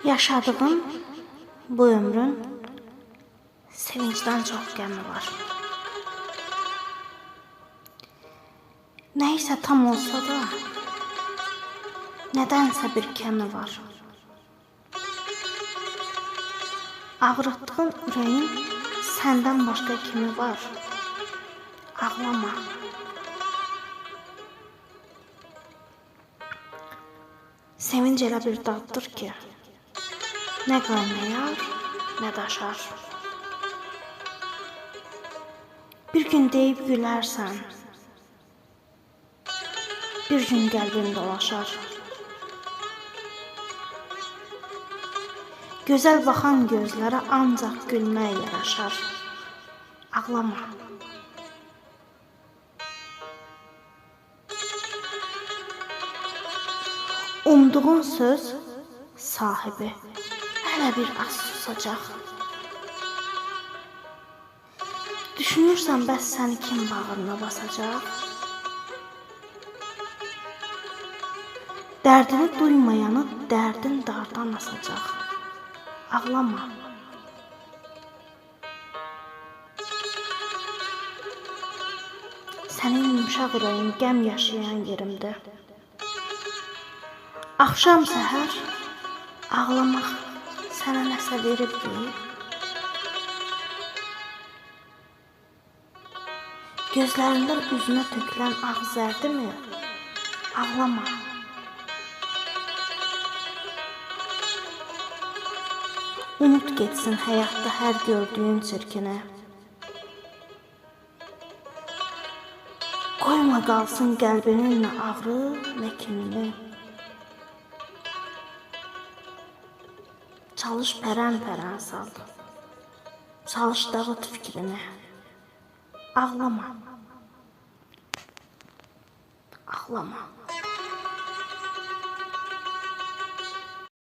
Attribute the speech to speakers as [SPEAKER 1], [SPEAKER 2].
[SPEAKER 1] Yaşadığım bu ömrün sevincdən çox qəmi var. Nəysə tam olsa da, nədənsə bir kəmi var. Ağrıtdığın ürəyin səndən başqa kimi var. Ağlama. Sevinc elə bir daddır ki, nə qaynayar, nə daşar. Bir gün deyib gülərsən, bir gün qəlbin dolaşar. Gözəl baxan gözlərə ancaq gülmək yaraşar. Ağlama. Umduğun söz sahibi hələ bir az susacaq. Düşünürsən bəs səni kim bağrına basacaq? Dərdini duymayanı dərdin dardan asacaq. Ağlama. Sənin yumşaq ürəyin qəm yaşayan yerimdə. Axşam səhər ağlamaq sənə nəsə veribdi. Gözlərindən üzünə tökülən ağ zərdimi? Ağlama. Unut getsin həyatda hər gördüyün çirkini. Qoyma qalsın qəlbinin nə ağrı, nə kinini. Çalış pərən-pərən sal. Çalış dağıt fikrini. Ağlama. Ağlama.